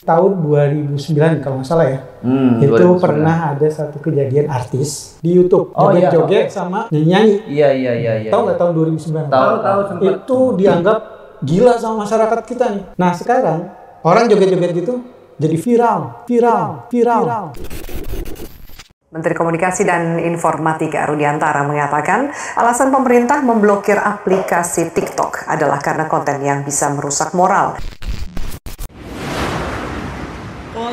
tahun 2009 kalau nggak salah ya. Itu 2009. pernah ada satu kejadian artis di YouTube joget-joget sama nyanyi. Iya. Tahu nggak tahun 2009? Tahu sempet. Itu dianggap gila sama masyarakat kita nih. Nah sekarang orang joget-joget gitu jadi viral. Menteri Komunikasi dan Informatika Rudiantara mengatakan alasan pemerintah memblokir aplikasi TikTok adalah karena konten yang bisa merusak moral.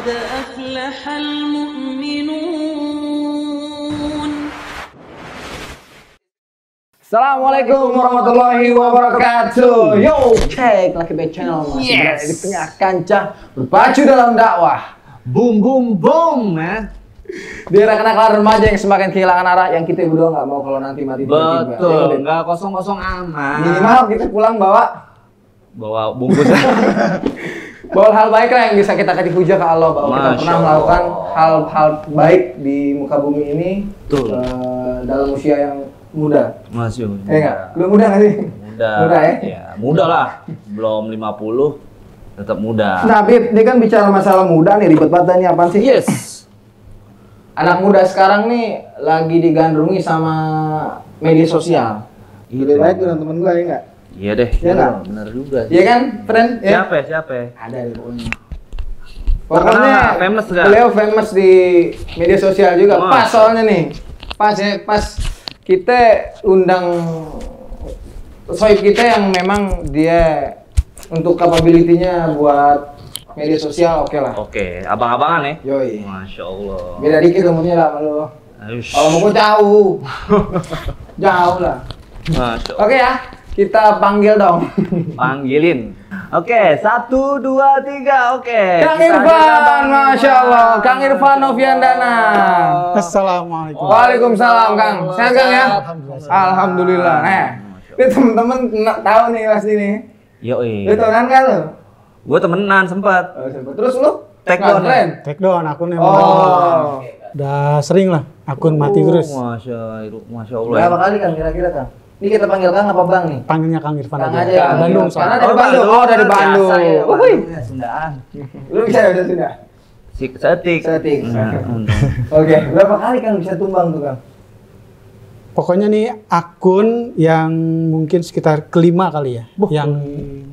قد أفلح المؤمنون. Assalamualaikum warahmatullahi wabarakatuh. Yo, cek Lucky Bad Channel masih berada di tengah kancah berpacu dalam dakwah. Boom boom boom, Di era kenakalan remaja yang semakin kehilangan arah, yang kita berdua nggak mau kalau nanti mati tiba-tiba. Betul, nggak kosong-kosong aman. Minimal kita pulang bawa Bungkus. bawa hal baik lah yang bisa kita kasih puja ke Allah bahwa kita pernah melakukan hal-hal baik di muka bumi ini. Dalam usia yang muda. Masih. Enggak? Belum muda nggak sih? Muda ya? Ya, muda lah. Belum 50, tetap muda. Nah, Bib, ini kan bicara masalah muda nih, ribet banget nih, apaan sih? Yes. Anak muda sekarang nih lagi digandrungi sama media sosial. Lebih baik dengan temen gue ya nggak? Iya deh. Iya nggak? Bener juga. Iya kan, friend? Ya? Siapa? Ada deh pokoknya. Pokoknya famous nggak? beliau famous di media sosial juga. Pas soalnya nih. Pas kita undang sohib kita yang memang dia untuk capability-nya buat media sosial oke lah. Oke, abang-abangan ya? Yoi. Masya Allah. Beda dikit umurnya lah sama lu. Kalau mau gue jauh. Jauh lah. Masya Allah. Oke ya, kita panggil dong. Panggilin. Oke, 1, 2, 3, oke. Kang Irfan, Masya Allah. Kang Irfan Noviandana. Assalamualaikum. Waalaikumsalam, Kang. Sehat, Kang ya? Alhamdulillah. Ini temen-temen tahu nih pasti nih. Yoi. Lu temenan kan lu? Gue temenan sempat. Terus lu? Take down. Take down akunnya. Oh. Udah sering lah akun mati terus. Masya Allah. Berapa kali Kang kira-kira Kang? Ini kita panggil Kang apa Bang nih? Panggilnya Kang Irfan Kang aja. aja ya. Bandung Karena soalnya. dari Bandung. Oh, dari Bandung. Wuih. Sundaan. Lu bisa udah sudah. Setik. Oke, berapa kali Kang bisa tumbang tuh Kang? Pokoknya nih akun yang mungkin sekitar kelima kali ya, yang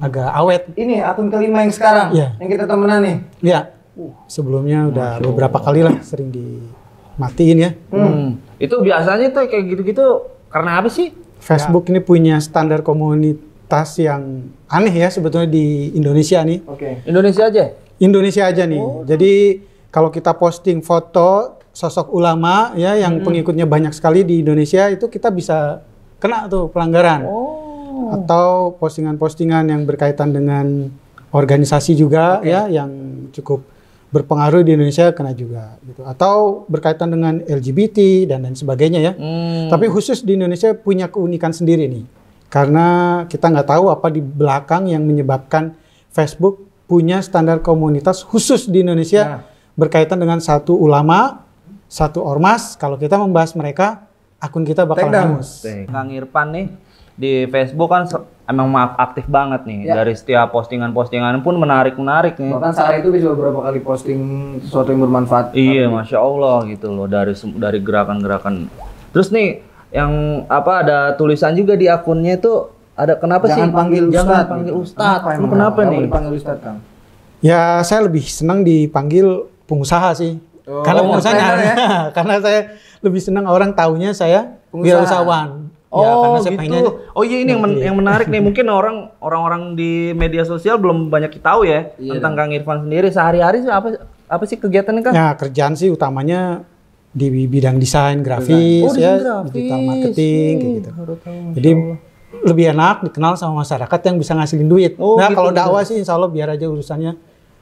agak awet. Ini akun kelima yang sekarang, Iya. yang kita temenan nih. Ya, sebelumnya udah beberapa kali lah sering dimatiin ya. Itu biasanya tuh kayak gitu-gitu karena apa sih? Facebook ini punya standar komunitas yang aneh ya sebetulnya di Indonesia nih. Oke. Indonesia aja? Indonesia aja nih. Jadi kalau kita posting foto sosok ulama ya yang pengikutnya banyak sekali di Indonesia itu kita bisa kena tuh pelanggaran. Atau postingan-postingan yang berkaitan dengan organisasi juga ya yang cukup berpengaruh di Indonesia kena juga gitu. Atau berkaitan dengan LGBT dan lain sebagainya ya. Tapi khusus di Indonesia punya keunikan sendiri nih. Karena kita nggak tahu apa di belakang yang menyebabkan Facebook punya standar komunitas khusus di Indonesia berkaitan dengan satu ulama, satu ormas. Kalau kita membahas mereka, akun kita bakal hangus. Kang Irfan nih di Facebook kan emang aktif banget nih. Dari setiap postingan-postingan pun menarik nih. Bahkan sehari itu bisa beberapa kali posting sesuatu yang bermanfaat. Iya, Masya Allah gitu loh dari gerakan-gerakan. Terus nih yang apa ada tulisan juga di akunnya itu ada kenapa Jangan sih? panggil Jangan Ustadz. panggil Ustadz. Kenapa Lu emang? kenapa nih? Dipanggil Ustadz Kang? Ya saya lebih senang dipanggil pengusaha sih. Karena pengusahanya ya? karena saya lebih senang orang taunya saya wirausahawan. Oh ya, karena saya gitu. pengennya Oh iya ini yang menarik nih. Mungkin orang-orang di media sosial belum banyak tahu ya tentang Kang Irfan sendiri. Sehari-hari sih apa sih kegiatannya Kang? Ya kerjaan sih utamanya di bidang desain grafis ya, digital marketing kayak gitu. Jadi lebih enak dikenal sama masyarakat yang bisa ngasilin duit. Nah gitu, kalau dakwah sih insya Allah biar aja urusannya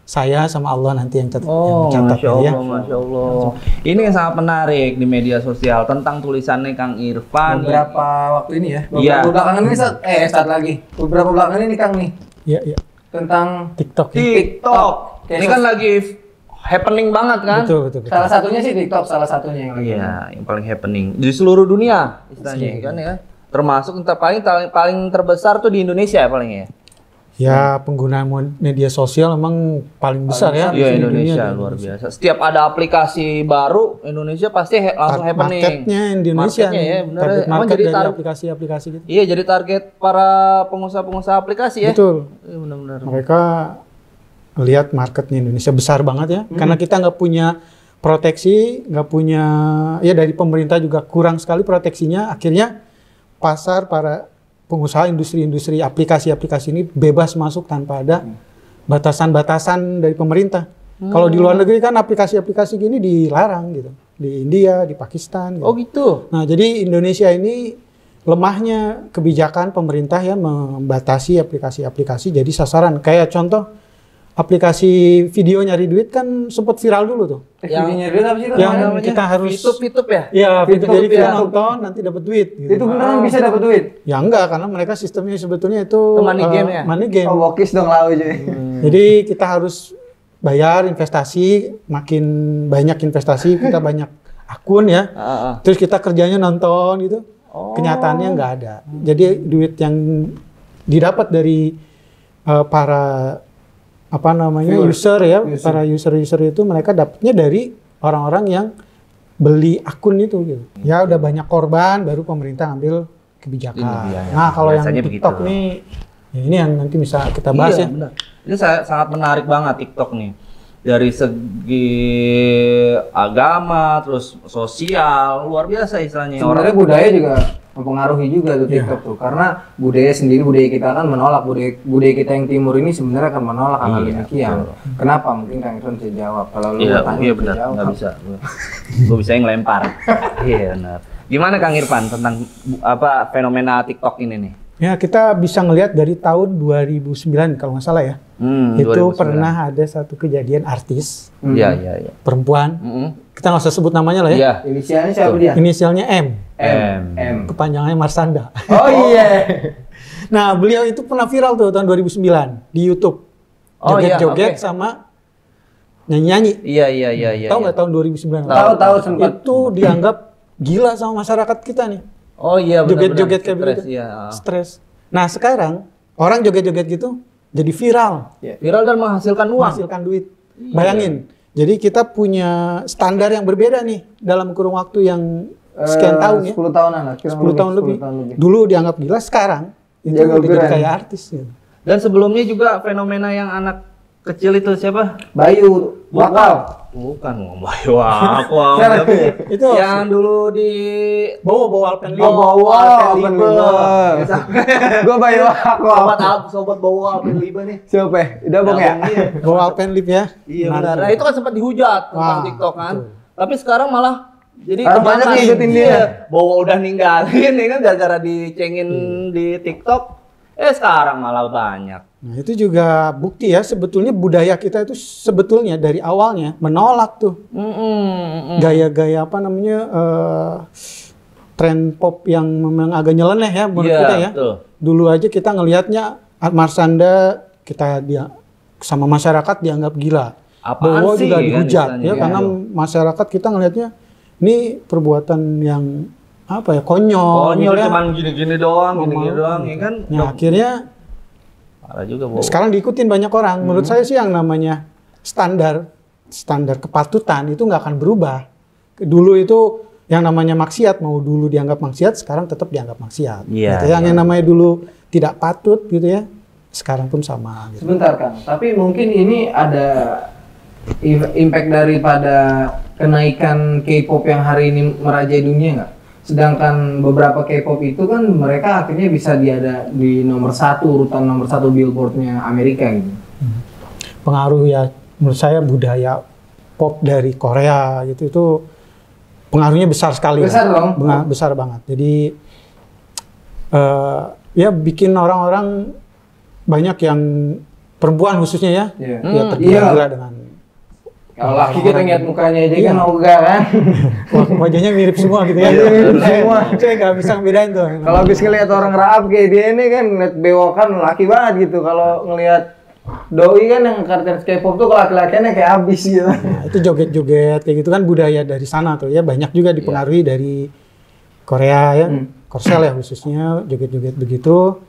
saya sama Allah nanti yang catat. Masya Allah, ya. Masya Allah. Ini yang sangat menarik di media sosial tentang tulisannya Kang Irfan. Beberapa waktu ini ya. Iya. Beberapa belakangan ini start lagi. Beberapa belakangan ini Kang nih. Iya, iya. Tentang TikTok. Ya. TikTok. Ini kan lagi happening banget kan? Betul. salah satunya sih TikTok, salah satunya yang lagi. Iya, yang paling happening di seluruh dunia istilahnya kan ya. Termasuk paling terbesar tuh di Indonesia ya paling ya. Ya penggunaan media sosial memang paling besar ya. Iya di Indonesia dunia. luar biasa. Setiap ada aplikasi baru Indonesia pasti langsung happening. Marketnya Indonesia Marketnya ya, nih. bener. Target Emang market jadi dari taruh- aplikasi-aplikasi gitu. Iya jadi target para pengusaha-pengusaha aplikasi ya. Betul. Iya benar-benar. Mereka lihat marketnya Indonesia besar banget ya. Karena kita nggak punya proteksi, nggak punya, ya dari pemerintah juga kurang sekali proteksinya. Akhirnya pasar para pengusaha industri-industri aplikasi-aplikasi ini bebas masuk tanpa ada batasan-batasan dari pemerintah. Kalau di luar negeri kan aplikasi-aplikasi gini dilarang gitu. Di India, di Pakistan. Gitu. Oh gitu. Nah, jadi Indonesia ini lemahnya kebijakan pemerintah ya membatasi aplikasi-aplikasi jadi sasaran. Kayak contoh aplikasi video nyari duit kan sempat viral dulu tuh. Yang nyari apa sih? Yang kita harus Fitup ya. ya Fitup, jadi kita ya. nonton nanti dapat duit. Gitu. Itu beneran bisa dapat duit? Ya enggak, karena mereka sistemnya sebetulnya itu Money game ya? Money game. Oh, bokis dong lau jadi. Jadi kita harus bayar investasi, makin banyak investasi kita banyak akun ya. Terus kita kerjanya nonton gitu. Kenyataannya nggak ada. Jadi duit yang didapat dari para apa namanya user ya, para user itu mereka dapatnya dari orang-orang yang beli akun itu gitu. Ya udah banyak korban baru pemerintah ambil kebijakan. Nah, kalau yang Biasanya TikTok begitu. nih ya ini yang nanti bisa kita bahas ya. Benar. Ini sangat menarik banget TikTok nih. Dari segi agama, terus sosial, luar biasa istilahnya. Sebenarnya budaya juga mempengaruhi juga tuh TikTok tuh, karena budaya sendiri, budaya kita kan menolak, budaya kita yang timur ini sebenarnya akan menolak hal demikian. Kenapa? Mungkin Kang Irfan bisa jawab. Kalau lu Iya, tanya iya bisa benar, jawab. nggak bisa. Gue bisa ngelempar. Iya benar. Gimana Kang Irfan tentang apa fenomena TikTok ini nih? Ya, kita bisa ngelihat dari tahun 2009 kalau nggak salah ya. Itu 2009. pernah ada satu kejadian artis Iya, iya, iya. perempuan. Kita nggak usah sebut namanya lah ya. Iya. Inisialnya siapa dia? Inisialnya M. M. Kepanjangannya Marsanda. Oh iya. Nah, beliau itu pernah viral tuh tahun 2009 di YouTube. Oh, iya, Joget-joget oke. sama nyanyi-nyanyi. Iya, iya, iya, iya. Tahu iya. nggak tahun 2009? Tahu sempat. Itu dianggap gila sama masyarakat kita nih. Oh iya, Joget-joget kayak Stres, begitu. Iya. Stres. Nah, sekarang orang joget-joget gitu jadi viral. Viral dan menghasilkan uang. Menghasilkan duit. Bayangin. Jadi kita punya standar yang berbeda nih dalam kurun waktu yang sekian tahun ya. 10 tahunan lah. 10 tahun lebih. Dulu dianggap gila, sekarang itu Dianggap udah jadi keren. kayak artis gitu. Dan sebelumnya juga fenomena yang anak kecil itu siapa? Bayu Wakal. Bukan Bayu Wakal. Siapa ya? Itu yang dulu di bawa alpen Oh, bawa Alpen Alpen Liba. Gua Bayu Sobat Wakal. sobat bawa Alpen Liba nih. Siapa ya? Udah bang ya? bawa alpen lip ya. Iya benar. Nah, itu kan sempat dihujat tentang Wah, TikTok kan. betul. Tapi sekarang malah jadi Orang banyak kebanggaan. yang ngikutin dia. Iya, Bowo udah ninggalin ya kan gara-gara dicengin di TikTok. Sekarang malah banyak. Nah, itu juga bukti ya sebetulnya budaya kita itu sebetulnya dari awalnya menolak tuh gaya-gaya apa namanya tren pop yang memang agak nyeleneh ya menurut Iya, kita ya. betul. Dulu aja kita ngelihatnya Marsanda kita dia sama masyarakat dianggap gila. Apaan Bowo sih, juga kan dihujat istilahnya, ya iya. karena masyarakat kita ngelihatnya ini perbuatan yang apa ya konyol ya. Cuman gini-gini doang, gini-gini doang ya kan. Nah, akhirnya Parah juga Bowo. sekarang diikutin banyak orang. Menurut saya sih yang namanya standar kepatutan itu nggak akan berubah. Dulu itu yang namanya maksiat, mau dulu dianggap maksiat, sekarang tetap dianggap maksiat. Iya, Gitu. Yang namanya dulu tidak patut gitu ya, sekarang pun sama. Gitu. Sebentar Kang, tapi mungkin ini ada impact daripada kenaikan K-pop yang hari ini merajai dunia nggak? Sedangkan beberapa K-pop itu kan mereka akhirnya bisa di nomor 1, urutan nomor 1 Billboard-nya Amerika gitu. Pengaruh ya, menurut saya budaya pop dari Korea gitu itu pengaruhnya besar sekali. Besar ya. dong. Besar banget. Jadi ya bikin orang-orang banyak yang perempuan khususnya ya, Iya. ya tergila-gila dengan Kalau laki kita ngeliat mukanya aja Iya. kan ogah kan. wajahnya mirip semua gitu ya. Mirip semua. Saya nggak bisa ngebedain tuh. Kalau habis ngeliat orang raap kayak dia ini kan ngeliat bewokan laki banget gitu. Kalau ngeliat doi kan yang karakter K-pop tuh laki-lakiannya kayak abis gitu. Nah, itu joget-joget kayak gitu kan budaya dari sana tuh ya, banyak juga dipengaruhi dari Korea ya, Korsel ya khususnya joget-joget begitu.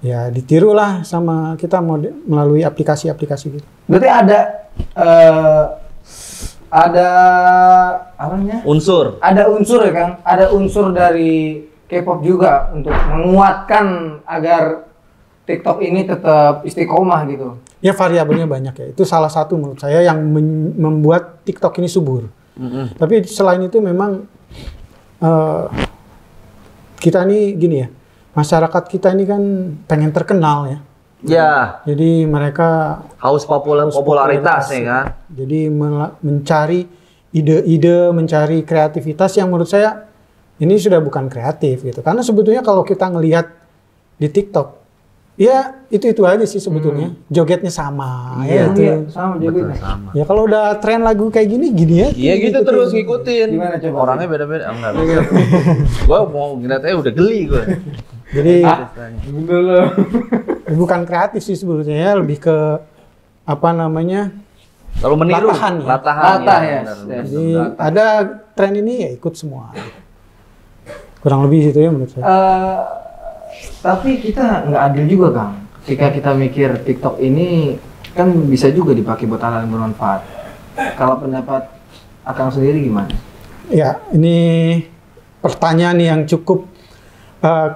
ya ditiru lah sama kita melalui aplikasi-aplikasi gitu. Berarti ada apa namanya? Unsur. Ada unsur ya Kang, ada unsur dari K-pop juga untuk menguatkan agar TikTok ini tetap istiqomah gitu. Ya variabelnya banyak ya. Itu salah satu menurut saya yang membuat TikTok ini subur. Tapi selain itu memang kita ini gini ya, masyarakat kita ini kan pengen terkenal ya. Ya. Jadi mereka Haus popularitas ya kan. Jadi mencari ide-ide, mencari kreativitas yang menurut saya ini sudah bukan kreatif gitu. Karena sebetulnya kalau kita ngelihat di TikTok, ya itu aja sih sebetulnya. Jogetnya sama, Iya, ya itu. iya, sama jogetnya. Sama. Ya kalau udah tren lagu kayak gini ya. Iya gitu ikutin. terus ngikutin. Gimana coba? Orangnya beda-beda. Enggak. Gua mau ngeliatnya udah geli gua. Jadi Dulu. bukan kreatif sih sebetulnya, ya, lebih ke apa namanya? Kalau meniru Latahan ya. Latah ya. benar. Jadi ada tren ini ya ikut semua. Kurang lebih gitu ya menurut saya. Tapi kita nggak adil juga Kang. Ketika kita mikir TikTok ini kan bisa juga dipakai buat hal yang bermanfaat. Kalau pendapat Akang sendiri gimana? Ya, ini pertanyaan yang cukup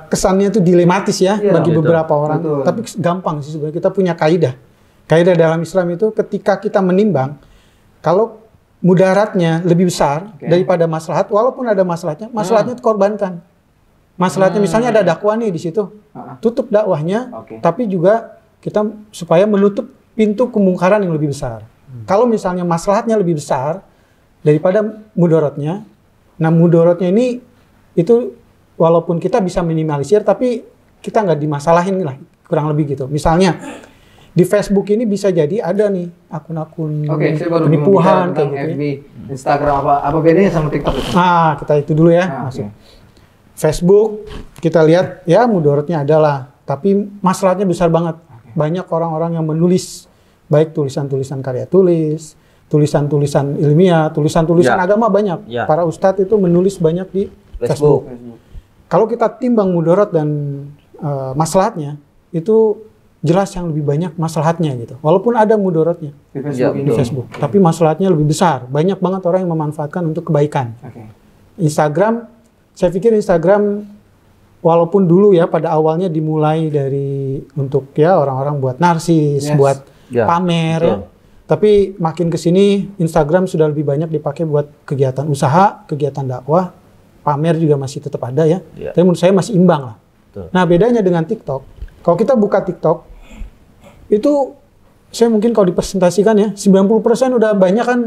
kesannya itu dilematis ya Iya, bagi betul. beberapa orang. Betul. Tapi gampang sih sebenarnya. Kita punya kaidah. Kaidah dalam Islam itu ketika kita menimbang, kalau mudaratnya lebih besar daripada maslahat, walaupun ada maslahatnya, maslahatnya dikorbankan. Maslahatnya misalnya ada dakwah nih di situ, tutup dakwahnya, Oke. tapi juga kita supaya menutup pintu kemungkaran yang lebih besar. Kalau misalnya maslahatnya lebih besar daripada mudaratnya, nah mudaratnya ini itu walaupun kita bisa minimalisir, tapi kita nggak dimasalahin lah, kurang lebih gitu. Misalnya di Facebook ini bisa jadi ada nih akun-akun Oke, saya baru penipuan bicara kayak tentang gitu. FB, Ya. Instagram apa bedanya sama TikTok itu? Nah, kita itu dulu ya. Masuk. Facebook kita lihat ya mudaratnya adalah, tapi masalahnya besar banget. Banyak orang-orang yang menulis baik tulisan-tulisan karya tulis, tulisan-tulisan ilmiah, tulisan-tulisan Ya. agama banyak. Ya. Para ustadz itu menulis banyak di Facebook. Kalau kita timbang mudarat dan maslahatnya, itu jelas yang lebih banyak maslahatnya gitu. Walaupun ada mudaratnya Di Facebook Ya, ini. di Facebook, tapi maslahatnya lebih besar. Banyak banget orang yang memanfaatkan untuk kebaikan. Oke. Instagram, saya pikir Instagram walaupun dulu ya pada awalnya dimulai dari untuk ya orang-orang buat narsis, Yes. buat Ya, pamer betul. ya. Tapi makin ke sini Instagram sudah lebih banyak dipakai buat kegiatan usaha, kegiatan dakwah, pamer juga masih tetap ada ya. Ya. Tapi menurut saya masih imbang lah. Betul. Nah, bedanya dengan TikTok, kalau kita buka TikTok itu saya mungkin kalau dipresentasikan ya 90% udah banyak kan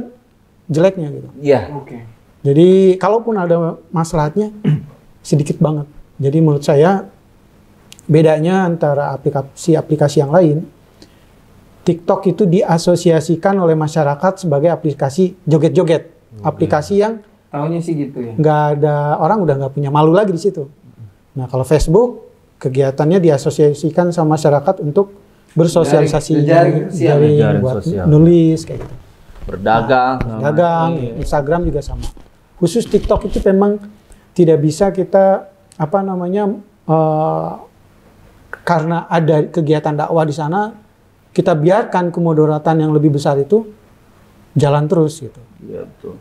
jeleknya gitu. Iya. Oke. Jadi kalaupun ada masalahnya sedikit banget. Jadi menurut saya bedanya antara aplikasi-aplikasi yang lain, TikTok itu diasosiasikan oleh masyarakat sebagai aplikasi joget-joget, aplikasi yang Tahunya sih gitu ya. nggak ada orang udah nggak punya malu lagi di situ. Nah kalau Facebook kegiatannya diasosiasikan sama masyarakat untuk bersosialisasi, Jejaring buat sosial. nulis kayak gitu. Berdagang. Dagang, Instagram juga sama. Khusus TikTok itu memang tidak bisa kita apa namanya karena ada kegiatan dakwah di sana kita biarkan kemudaratan yang lebih besar itu jalan terus gitu. Iya betul.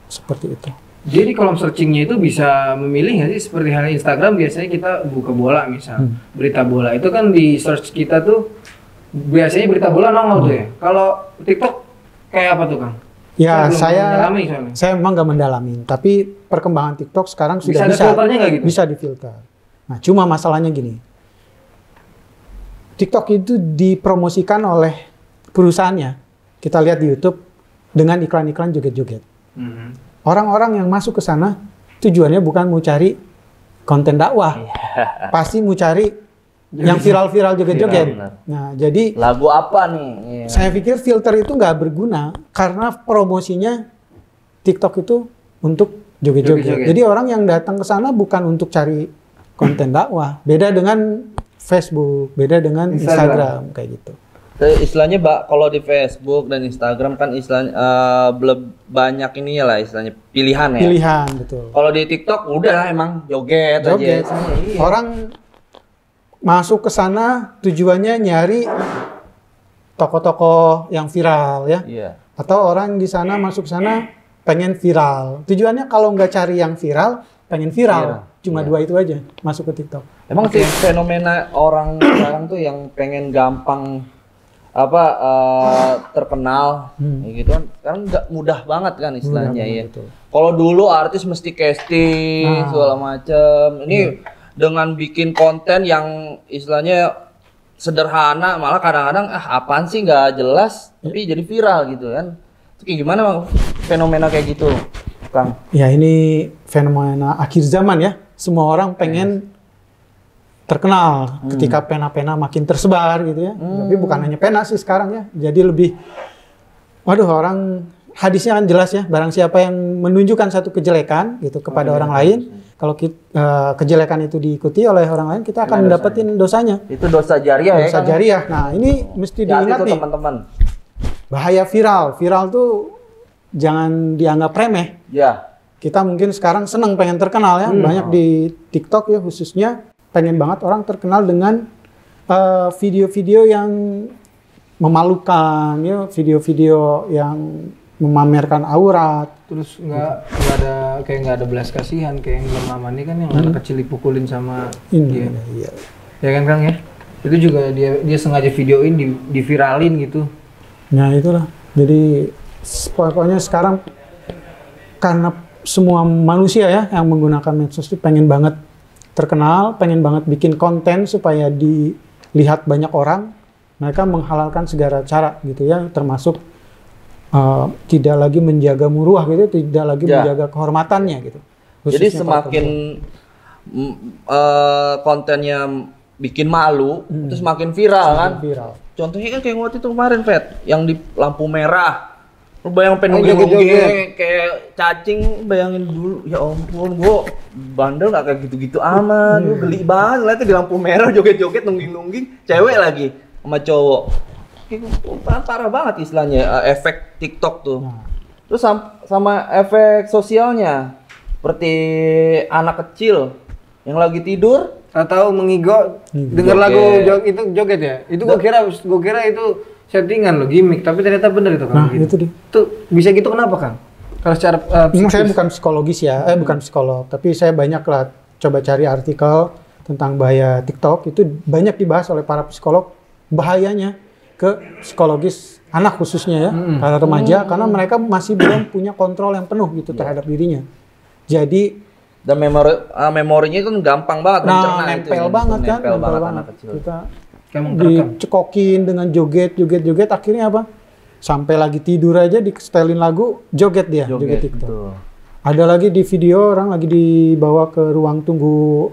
Seperti itu. Jadi kolom searchingnya itu bisa memilih nggak sih seperti halnya Instagram biasanya kita buka bola misal berita bola itu kan di search kita tuh biasanya berita bola nongol tuh ya. Kalau TikTok kayak apa tuh Kang? Ya belum saya mendalami soalnya. saya memang nggak mendalami, tapi perkembangan TikTok sekarang sudah Bisa ada filternya nggak gitu? bisa difilter. Nah cuma masalahnya gini, TikTok itu dipromosikan oleh perusahaannya. Kita lihat di YouTube dengan iklan-iklan joget-joget. Orang-orang yang masuk ke sana tujuannya bukan mau cari konten dakwah, pasti mau cari yang viral-viral joget-joget. Benar. Nah, jadi Lagu apa nih? Iya. saya pikir filter itu nggak berguna karena promosinya TikTok itu untuk joget-joget. Joget-joget. Jadi orang yang datang ke sana bukan untuk cari konten dakwah. Beda dengan Facebook, beda dengan Instagram kayak gitu. Istilahnya kalau di Facebook dan Instagram kan istilahnya belum banyak ini lah istilahnya pilihan ya. Pilihan betul. Kalau di TikTok udah emang joget Joget. aja. Orang masuk ke sana tujuannya nyari tokoh-tokoh yang viral ya. Iya. Atau orang di sana masuk sana pengen viral. Tujuannya kalau nggak cari yang viral, pengen viral. Cuma dua itu aja masuk ke TikTok. Emang sih fenomena orang sekarang tuh yang pengen gampang terkenal gitu kan sekarang nggak mudah banget kan istilahnya ya. Kalau dulu artis mesti casting segala macem. Ini dengan bikin konten yang istilahnya sederhana malah kadang-kadang apaan sih nggak jelas tapi jadi viral gitu kan. Itu kayak gimana Bang, fenomena kayak gitu, Kang? Ya ini fenomena akhir zaman ya. Semua orang pengen terkenal ketika pena-pena makin tersebar gitu ya. Tapi bukan hanya pena sih sekarang ya. Jadi lebih, orang hadisnya kan jelas ya. Barang siapa yang menunjukkan satu kejelekan gitu kepada orang lain, kalau kejelekan itu diikuti oleh orang lain, kita akan mendapatkan dosanya. Itu dosa jariah ya. Dosa jariah. Nah ini mesti diingat nih. Teman-teman. Bahaya viral. Viral tuh jangan dianggap remeh. Ya. Kita mungkin sekarang seneng pengen terkenal ya. Banyak di TikTok ya khususnya. Pengen banget orang terkenal dengan video-video yang memalukan, ya, video-video yang memamerkan aurat. Terus nggak ada belas kasihan kayak yang Mama ini kan yang anak kecil dipukulin sama dia. Iya. Ya kan Kang ya? Itu juga dia sengaja videoin diviralin gitu. Nah itulah. Jadi pokoknya sekarang karena semua manusia ya yang menggunakan medsos itu pengen banget terkenal, pengen banget bikin konten supaya dilihat banyak orang, mereka menghalalkan segala cara gitu ya, termasuk tidak lagi menjaga muruah gitu, tidak lagi menjaga kehormatannya gitu. Jadi semakin kontennya bikin malu, itu semakin viral kan? Viral. Contohnya kan kayak waktu itu kemarin, Fet, yang di lampu merah. Lu bayangin pengen joget kayak cacing, bayangin dulu, ya ampun, gua bandel gak kayak gitu-gitu aman, gua geli banget liatnya di lampu merah joget-joget nungging-nungging, cewek lagi sama cowok. Parah banget istilahnya, efek TikTok tuh. Terus sama efek sosialnya, seperti anak kecil yang lagi tidur, tahu mengigo, denger lagu itu joget ya. Itu gua kira itu settingan loh, gimmick, tapi ternyata bener itu Kang. Nah, gitu. Itu bisa gitu kenapa Kang? Kalau secara saya bukan psikologis ya, bukan psikolog, tapi saya banyak lah coba cari artikel tentang bahaya TikTok, itu banyak dibahas oleh para psikolog bahayanya ke psikologis anak khususnya ya, para remaja, karena mereka masih belum punya kontrol yang penuh gitu terhadap dirinya. Jadi dan memorinya kan gampang banget mencerna, nempel banget kan, nempel banget anak kecil. Kita dicekokin dengan joget, akhirnya apa? Sampai lagi tidur aja disetelin lagu, joget dia, joget TikTok. Betul. Ada lagi di video orang lagi dibawa ke ruang tunggu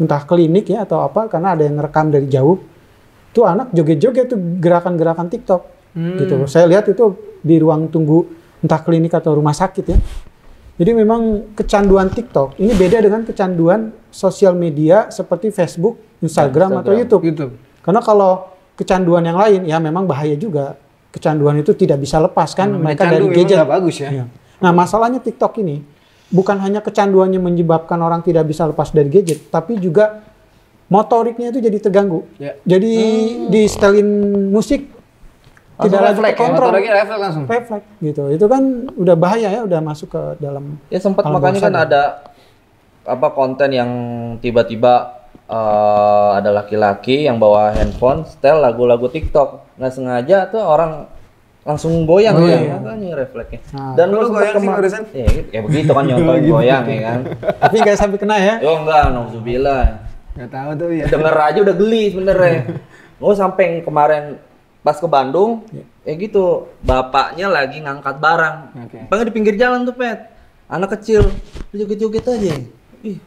entah klinik ya atau apa, karena ada yang ngerekam dari jauh. Tuh anak joget-joget tuh gerakan-gerakan TikTok. Gitu. Saya lihat itu di ruang tunggu entah klinik atau rumah sakit ya. Jadi memang kecanduan TikTok ini beda dengan kecanduan sosial media seperti Facebook, Instagram. Atau YouTube. Karena kalau kecanduan yang lain ya memang bahaya juga. Kecanduan itu tidak bisa lepas kan mereka dari gadget. Bagus ya. Ya. Nah masalahnya TikTok ini bukan hanya kecanduannya menyebabkan orang tidak bisa lepas dari gadget, tapi juga motoriknya itu jadi terganggu. Ya. Jadi di setelin musik tidak lagi terkontrol. Refleks gitu. Itu kan udah bahaya ya, udah masuk ke dalam. Ya sempat makanya kan ada konten yang tiba-tiba ada laki-laki yang bawa handphone setel lagu-lagu TikTok, nggak sengaja tuh orang langsung goyang ya, makanya refleksnya. Nah, dan lu goyang sih barusan? Ya begitu kan nyontohin goyang ya kan. Tapi nggak sampai kena ya? Oh enggak, nauzubillah. Nggak tahu tuh ya. Denger aja udah geli sebenernya. Oh sampai kemarin pas ke Bandung, ya gitu, bapaknya lagi ngangkat barang, pengen di pinggir jalan tuh Pet, anak kecil, joget-joget aja. Ih,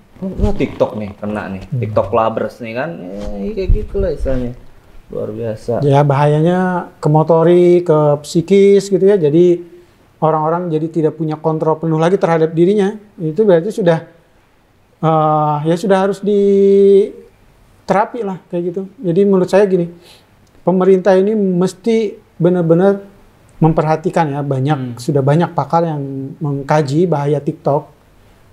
TikTok nih, kena nih, TikTok lovers nih kan, kayak gitu lah istilahnya, luar biasa. Ya bahayanya ke motori, ke psikis gitu ya, jadi orang-orang jadi tidak punya kontrol penuh lagi terhadap dirinya, itu berarti sudah, ya sudah harus diterapi lah kayak gitu. Jadi menurut saya gini, pemerintah ini mesti benar-benar memperhatikan ya, sudah banyak pakar yang mengkaji bahaya TikTok.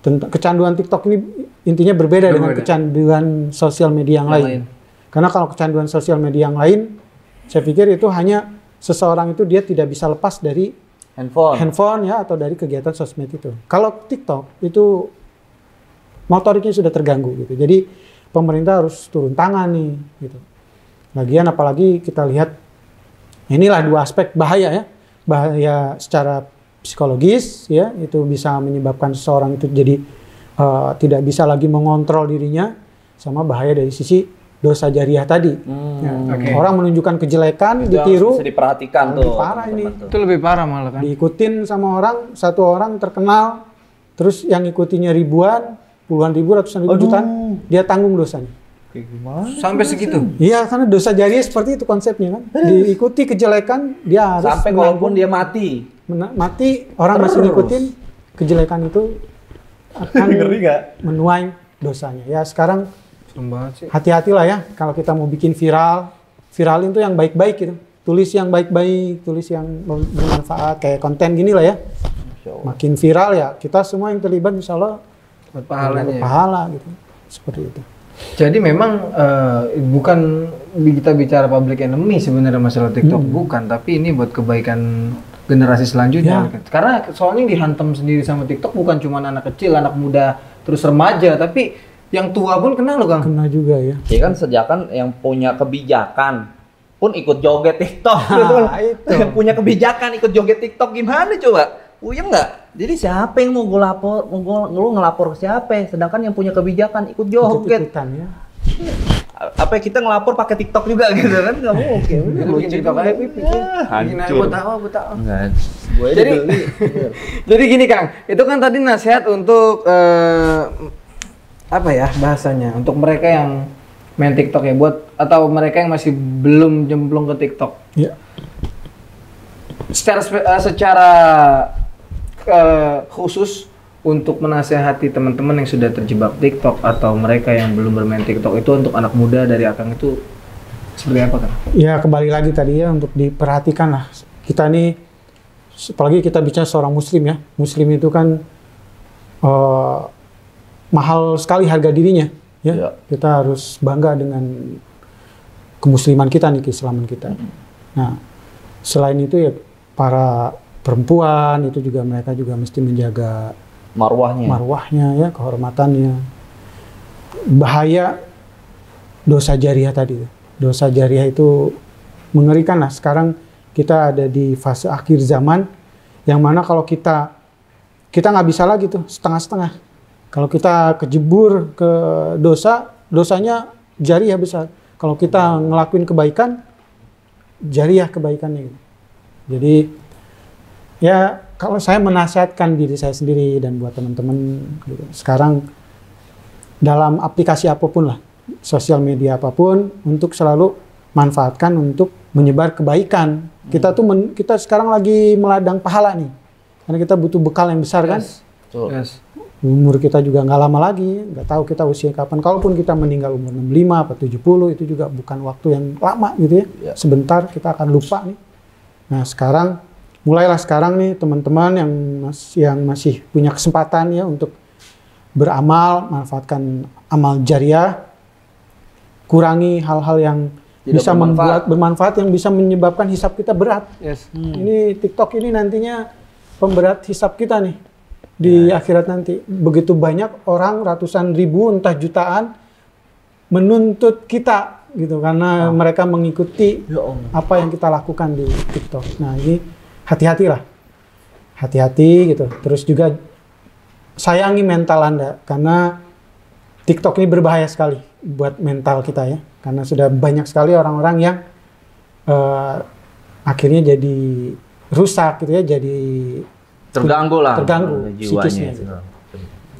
Kecanduan TikTok ini intinya berbeda dengan kecanduan sosial media yang lain. Karena kalau kecanduan sosial media yang lain, saya pikir itu hanya seseorang itu dia tidak bisa lepas dari handphone ya atau dari kegiatan sosmed itu. Kalau TikTok itu motoriknya sudah terganggu gitu. Jadi pemerintah harus turun tangan nih gitu. Lagian apalagi kita lihat inilah dua aspek bahaya ya. Bahaya secara psikologis ya, itu bisa menyebabkan seseorang itu jadi tidak bisa lagi mengontrol dirinya, sama bahaya dari sisi dosa jariah tadi. Orang menunjukkan kejelekan, itu ditiru, bisa diperhatikan tuh. Parah ini. Itu lebih parah malah kan. Diikutin sama orang, satu orang terkenal, terus yang ikutinya ribuan, puluhan ribu, ratusan ribu jutaan, dia tanggung dosanya. Sampai segitu. Iya, karena dosa jariah seperti itu konsepnya kan. Diikuti kejelekan, dia harus sampai walaupun dia mati. Mati, orang masih ngikutin kejelekan itu akan menuai dosanya. Ya sekarang hati-hatilah ya kalau kita mau bikin viralin tuh yang baik-baik gitu. Tulis yang baik-baik, tulis yang bermanfaat kayak konten gini lah ya. Makin viral ya, kita semua yang terlibat insya Allah pahala gitu. Seperti itu. Jadi memang bukan kita bicara public enemy sebenarnya masalah TikTok, bukan, tapi ini buat kebaikan generasi selanjutnya. Ya. Karena soalnya dihantam sendiri sama TikTok bukan cuma anak kecil, anak muda, terus remaja, tapi yang tua pun kena loh Kang. Kena juga ya. Ya kan sejak kan yang punya kebijakan pun ikut joget TikTok gitu. Yang punya kebijakan ikut joget TikTok gimana coba? Puyeng nggak? Jadi siapa yang mau gue lapor, lu ngelapor ke siapa? Sedangkan yang punya kebijakan ikut joget. Ya. Apa kita ngelapor pakai TikTok juga gitu kan? Nggak mungkin. Lucu juga kayak pipi. Hancur. Buat tahu. Jadi jadi gini Kang, itu kan tadi nasihat untuk apa ya bahasanya? Untuk mereka yang main TikTok ya, buat atau mereka yang masih belum jemplung ke TikTok. Iya. Secara khusus untuk menasehati teman-teman yang sudah terjebak TikTok atau mereka yang belum bermain TikTok, itu untuk anak muda dari Akang itu seperti apa Kang? Ya kembali lagi tadi ya, untuk diperhatikan lah. Kita nih, apalagi kita bicara seorang muslim ya. Muslim itu kan mahal sekali harga dirinya. Ya. Kita harus bangga dengan kemusliman kita nih, keislaman kita. Nah, selain itu ya para perempuan itu juga mereka juga mesti menjaga marwahnya ya, kehormatannya. Bahaya dosa jariah tadi. Dosa jariah itu mengerikan lah. Sekarang kita ada di fase akhir zaman yang mana kalau kita nggak bisa lagi tuh setengah-setengah. Kalau kita kejebur ke dosanya jariah besar. Kalau kita ngelakuin kebaikan, jariah kebaikannya. Jadi ya kalau saya menasihatkan diri saya sendiri dan buat teman-teman gitu, sekarang dalam aplikasi apapun lah, sosial media apapun, untuk selalu manfaatkan untuk menyebar kebaikan. Kita sekarang lagi meladang pahala nih, karena kita butuh bekal yang besar kan. Yes. Umur kita juga nggak lama lagi, nggak tahu kita usia kapan. Kalaupun kita meninggal umur 65 atau 70, itu juga bukan waktu yang lama gitu ya. Sebentar kita akan lupa nih. Nah sekarang, mulailah sekarang nih teman-teman yang masih punya kesempatan ya untuk beramal, manfaatkan amal jariah, kurangi hal-hal yang bisa bermanfaat yang bisa menyebabkan hisab kita berat. Yes. Ini TikTok ini nantinya pemberat hisab kita nih di akhirat nanti. Begitu banyak orang, ratusan ribu entah jutaan menuntut kita gitu karena mereka mengikuti apa yang kita lakukan di TikTok. Nah ini hati-hatilah, hati-hati gitu. Terus juga sayangi mental Anda, karena TikTok ini berbahaya sekali buat mental kita ya. Karena sudah banyak sekali orang-orang yang akhirnya jadi rusak gitu ya, jadi terganggu psikisnya.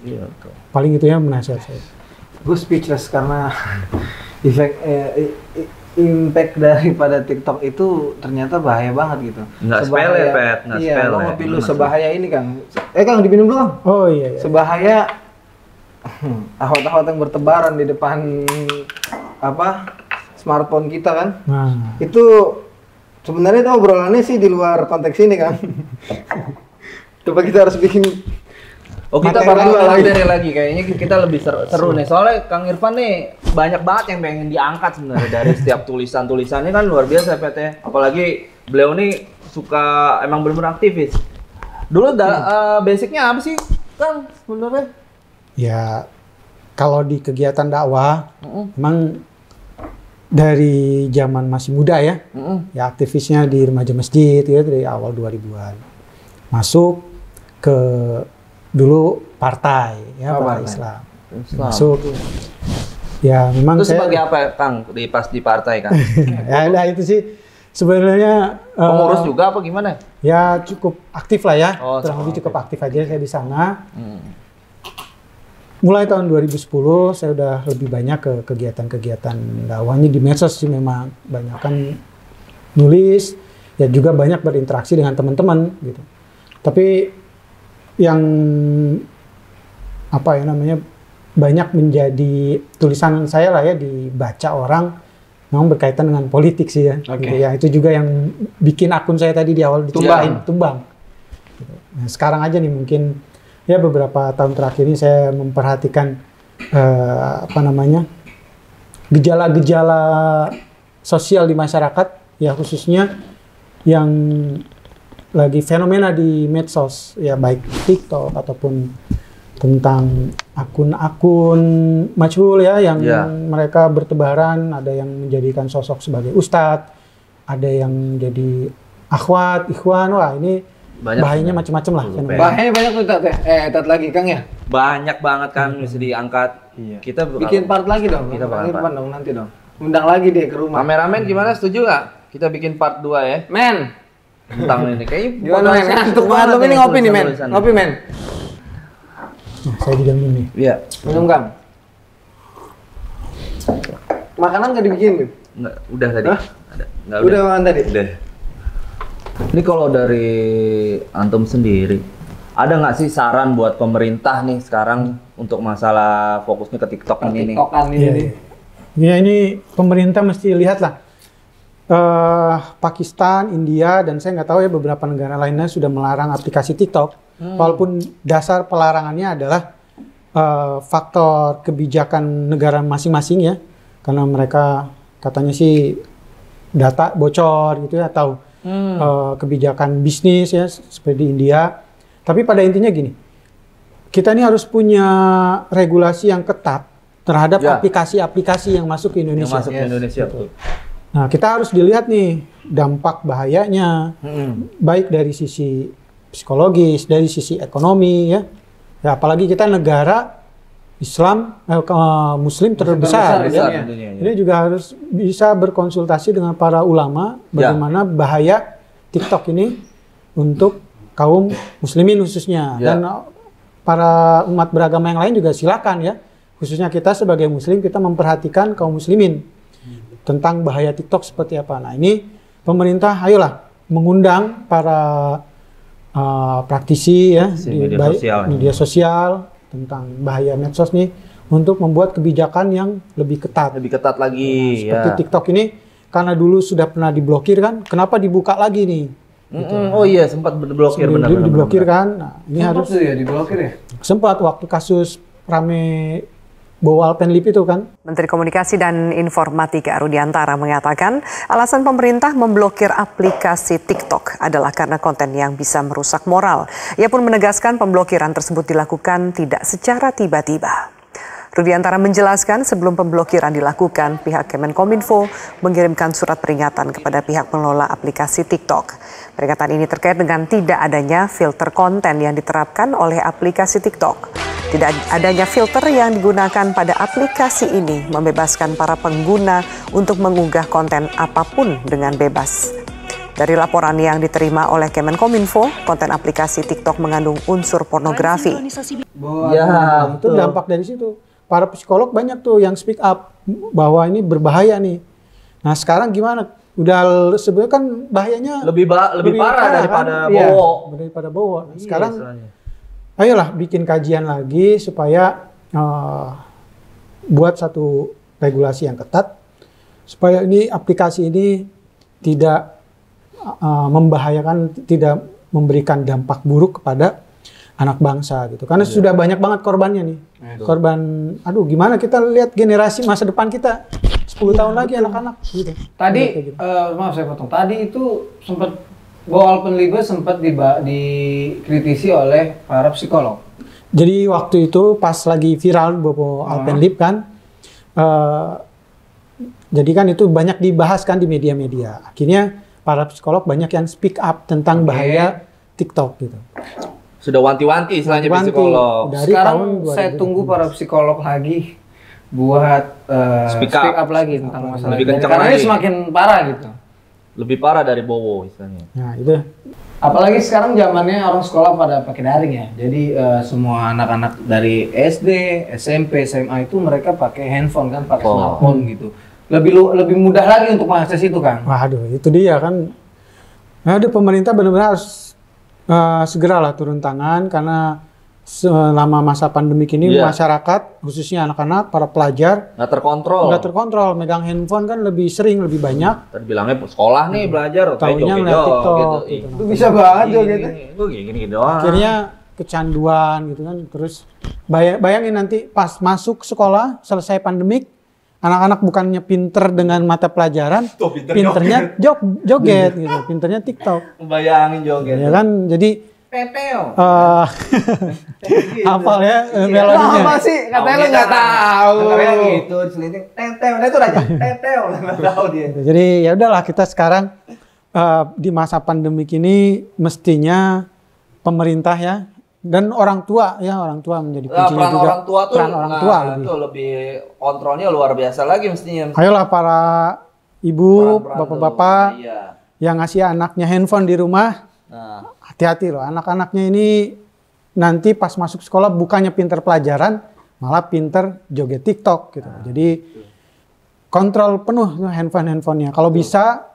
Gitu. Paling itu ya menasihat saya. Gue speechless karena impact daripada TikTok itu ternyata bahaya banget gitu. Nggak sepele, Pet. Nggak sepele. Iya, ngopi lu sebahaya ini Kang. Kang diminum dulu Kang. Oh iya. Sebahaya ahwat-ahwat yang bertebaran di depan smartphone kita kan. Nah. Itu sebenarnya itu obrolannya sih di luar konteks ini Kang. Coba kita harus bikin Oh, kita materi berdua lagi. materi lagi. Kayaknya kita lebih seru nih. Soalnya Kang Irfan nih banyak banget yang pengen diangkat sebenarnya dari setiap tulisannya kan luar biasa Pet ya. Apalagi beliau nih suka emang benar-benar aktivis. Dulu basicnya apa sih Kang sebenarnya? Ya kalau di kegiatan dakwah emang dari zaman masih muda ya, ya aktivisnya di remaja masjid ya dari awal 2000-an. Masuk ke dulu partai ya, partai Islam. Masuk ya memang Itu saya sebagai apa Kang pas di partai Kang? ya nah, itu sih sebenarnya Pengurus juga apa gimana? ya cukup aktif lah ya, Oh, kurang lebih cukup cukup aktif aja saya di sana. Mulai tahun 2010 saya udah lebih banyak ke kegiatan-kegiatan dakwahnya di medsos sih, memang banyak kan nulis ya, juga banyak berinteraksi dengan teman-teman gitu. Tapi yang apa ya namanya banyak menjadi tulisan saya lah ya dibaca orang memang berkaitan dengan politik sih ya. Gitu ya. Itu juga yang bikin akun saya tadi di awal tumbang. Gitu. Nah, sekarang aja nih mungkin ya beberapa tahun terakhir ini saya memperhatikan apa namanya gejala-gejala sosial di masyarakat ya, khususnya yang lagi fenomena di medsos ya, baik TikTok ataupun tentang akun-akun majhul ya yang mereka bertebaran, ada yang menjadikan sosok sebagai ustadz, ada yang jadi akhwat, ikhwan, wah ini banyak, bahayanya macam-macam lah. Bahayanya banyak tuh Tat ya. Tat lagi Kang ya. Banyak banget kan bisa diangkat. Iya. Kita bikin part lagi dong. Kita part dong nanti dong. Undang lagi deh ke rumah. Kameramen gimana, setuju nggak? Kita bikin part 2 ya. Men. Tentang ini kayaknya gimana men? Ngantuk banget lu ini, ngopi nih men. Ngopi men. Nah, saya juga minum nih. Iya. Minum Kang. Makanan nggak dibikin? Nggak, udah tadi. Hah? Ada. Nggak, udah makan tadi? Udah. Ini kalau dari antum sendiri, ada nggak sih saran buat pemerintah nih sekarang untuk masalah fokusnya ke TikTok ini nih? TikTokan ini. Ya ini pemerintah mesti lihat lah. Pakistan, India, dan saya nggak tahu ya beberapa negara lainnya sudah melarang aplikasi TikTok. Walaupun dasar pelarangannya adalah faktor kebijakan negara masing-masing ya, karena mereka katanya sih data bocor gitu ya, atau kebijakan bisnis ya seperti di India. Tapi pada intinya gini, kita ini harus punya regulasi yang ketat terhadap aplikasi-aplikasi yang masuk ke Indonesia. Yang masuk ke Indonesia. Nah, kita harus dilihat nih dampak bahayanya, baik dari sisi psikologis, dari sisi ekonomi ya. Ya apalagi kita negara Islam, Muslim terbesar ya. Ini juga harus bisa berkonsultasi dengan para ulama bagaimana bahaya TikTok ini untuk kaum muslimin khususnya, dan para umat beragama yang lain juga silakan ya. Khususnya kita sebagai muslim, kita memperhatikan kaum muslimin tentang bahaya TikTok seperti apa. Nah ini pemerintah ayolah mengundang para praktisi ya di media sosial tentang bahaya medsos nih untuk membuat kebijakan yang lebih ketat. Lebih ketat lagi. Seperti TikTok ini karena dulu sudah pernah diblokir kan, kenapa dibuka lagi nih? Gitu. Oh iya sempat diblokir benar. Diblokir kan. Nah, ini harus ya diblokir ya. Sempat waktu kasus rame Bowal Penlip itu kan. Menteri Komunikasi dan Informatika Rudiantara mengatakan alasan pemerintah memblokir aplikasi TikTok adalah karena konten yang bisa merusak moral. Ia pun menegaskan pemblokiran tersebut dilakukan tidak secara tiba-tiba. Rudiantara menjelaskan sebelum pemblokiran dilakukan, pihak Kemenkominfo mengirimkan surat peringatan kepada pihak pengelola aplikasi TikTok. Peringatan ini terkait dengan tidak adanya filter konten yang diterapkan oleh aplikasi TikTok. Tidak adanya filter yang digunakan pada aplikasi ini membebaskan para pengguna untuk mengunggah konten apapun dengan bebas. Dari laporan yang diterima oleh Kemenkominfo, konten aplikasi TikTok mengandung unsur pornografi. Ya, itu dampak dari situ. Para psikolog banyak tuh yang speak up bahwa ini berbahaya nih. Nah sekarang gimana? Udah sebenarnya kan bahayanya lebih parah daripada kan? Bowo. Daripada Bowo. Nah, sekarang ayolah bikin kajian lagi supaya buat satu regulasi yang ketat supaya ini aplikasi ini tidak membahayakan, tidak memberikan dampak buruk kepada anak bangsa gitu. Karena sudah banyak banget korbannya nih. Korban, aduh gimana kita lihat generasi masa depan kita 10 tahun lagi anak-anak gitu. Tadi, maaf saya potong. Tadi itu sempat bahwa Alpenlibe sempat dikritisi oleh para psikolog. Jadi waktu itu pas lagi viral Bobo Alpenlib kan, jadi kan itu banyak dibahas kan di media-media. Akhirnya para psikolog banyak yang speak up tentang bahaya TikTok gitu. Sudah wanti-wanti istilahnya psikolog. Dari Sekarang tahun saya tunggu para psikolog lagi buat speak up lagi tentang masalah lebih ini. kencang Karena ini lagi. semakin parah gitu. Lebih parah dari Bowo istilahnya. Nah itu. Apalagi sekarang zamannya orang sekolah pada pakai daring ya. Jadi semua anak-anak dari SD, SMP, SMA itu mereka pakai handphone kan, pakai smartphone gitu. Lebih mudah lagi untuk mengakses itu kan. Waduh, itu dia kan. Nah, pemerintah benar-benar harus segeralah turun tangan karena selama masa pandemik ini masyarakat, khususnya anak-anak, para pelajar nggak terkontrol. Megang handphone kan lebih sering, lebih banyak. Tadi bilangnya sekolah nih belajar, Taunya ngeliat TikTok gitu. Itu bisa banget joget. Gue gini doang. Akhirnya kecanduan gitu kan. Terus bayangin nanti pas masuk sekolah selesai pandemik, anak-anak bukannya pinter dengan mata pelajaran, pinternya joget gitu, pinternya TikTok. Bayangin joget. Ya kan, jadi Teteo. hafal ya melodinya. Apa sih? Katanya lo nggak tahu. Katanya gitu, diseliting teteo. Nah itu aja teteo, nggak tahu dia. Jadi ya udahlah kita sekarang di masa pandemik ini mestinya pemerintah ya dan orang tua menjadi kuncinya Peran juga. orang tua tuh, Peran orang tua lebih kontrolnya luar biasa lagi mestinya. Ayolah para ibu, Peran-peran bapak-bapak tuh, iya. yang ngasih anaknya handphone di rumah, Nah, hati-hati loh. Anak-anaknya ini nanti pas masuk sekolah bukannya pinter pelajaran, malah pinter joget TikTok gitu. Jadi kontrol penuh handphonenya. Kalau bisa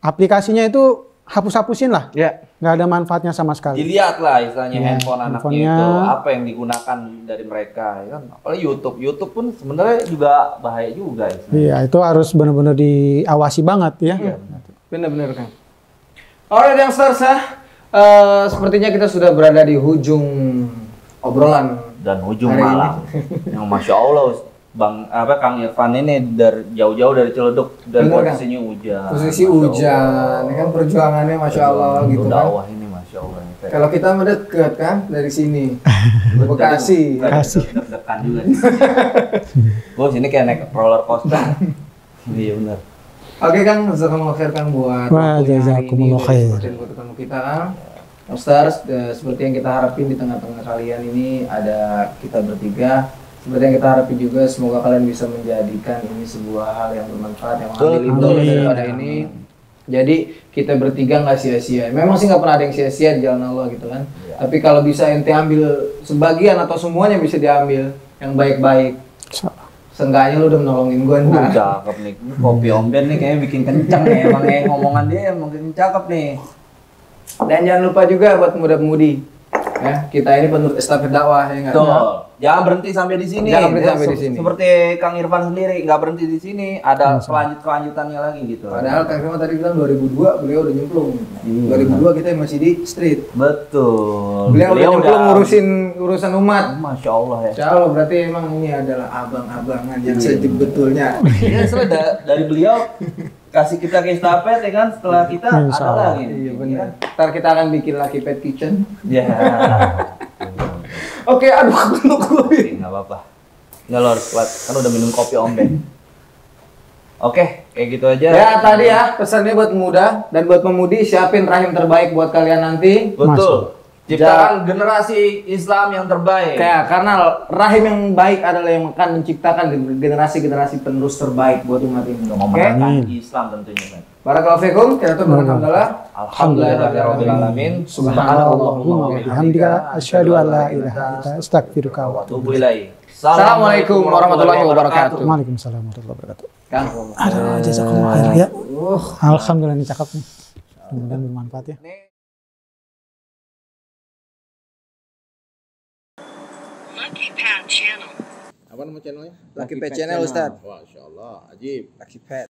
aplikasinya itu hapus-hapusin lah. Ya. Nggak ada manfaatnya sama sekali. dilihat lah istilahnya handphone anaknya handphonenya. itu apa yang digunakan dari mereka, ya kan? Apalagi YouTube pun sebenarnya juga bahaya juga. Istilahnya. Iya, itu harus benar-benar diawasi banget ya. Benar-benar kan. Alright youngsters sepertinya kita sudah berada di hujung obrolan Dan ujung hari malam yang masya Allah Kang Irfan ini dari jauh-jauh dari Ciledug dan Bener, posisinya hujan. posisi Masya hujan, Allah. ini kan perjuangannya masya Allah gitu kan. Dakwah ini masya Allah. Kalau kita mendekat kan dari sini, Bekasi. Deg-degan juga. Bos ini kayak naik roller coaster. Iya benar. Oke Kang, jazakumullah khair Kang buat Wah, waktunya hari ini. jazakumullah khair. Buat ketemu kita Kang. Youngsters, seperti yang kita harapin di tengah-tengah kalian ini ada kita bertiga. Seperti yang kita harapin juga, semoga kalian bisa menjadikan ini sebuah hal yang bermanfaat, yang mengambil ilmu daripada ini. Jadi kita bertiga nggak sia-sia. Memang sih nggak pernah ada yang sia-sia di jalan Allah gitu kan. Tapi kalau bisa ente ambil sebagian atau semuanya bisa diambil yang baik-baik. Seenggaknya lu udah menolongin gue nih. Cakep nih. Kopi Omben nih kayaknya bikin kenceng nih. Emang kayak ngomongan dia emang bikin cakep nih. Dan jangan lupa juga buat pemuda-pemudi. Ya, kita ini penerus estafet dakwah ya nggak? Tuh. Jangan berhenti sampai di sini. Jangan berhenti sampai di sini. Seperti Kang Irfan sendiri nggak berhenti di sini. Ada kelanjutannya lagi gitu. Padahal Kang Firman tadi bilang 2002 beliau udah nyemplung. 2002 kita masih di street. Betul. Beliau udah nyemplung ngurusin urusan umat. Masya Allah ya. Insya Allah berarti emang ini adalah abang-abangan yang sebetulnya. Ya, setelah dari beliau kasih kita ke estafet ya kan, setelah kita Insya ada Allah. lagi. Iya benar. Ntar kita akan bikin Lucky Pet Kitchen. Ya. Oke, aduh kebentuk gue. Nggak apa-apa. Nggak lo harus kuat, kan udah minum kopi Omben. Oke, kayak gitu aja. Ya tadi ya pesannya buat pemuda dan buat pemudi, siapin rahim terbaik buat kalian nanti. Betul. Ciptakan generasi Islam yang terbaik. Kayak karena rahim yang baik adalah yang akan menciptakan generasi-generasi penerus terbaik buat umat ini. Oke? Memenangkan Islam tentunya kan. Barakallahu fikum. Kita tuh alhamdulillah. Alhamdulillahirabbil alamin. Subhanallahumma wa bihamdika asyhadu an la ilaha illa anta astaghfiruka wa atubu Tubuh ilaih. Assalamualaikum warahmatullahi wabarakatuh. Waalaikumsalam warahmatullahi wabarakatuh. Kang. Aduh, jazakumullah khair ya. Alhamdulillah ini cakep nih. Mudah-mudahan bermanfaat ya. Lucky Pad Channel. Apa nama channelnya? Lucky Pet Channel Ustaz. Masya Allah, ajib. Lucky Pet.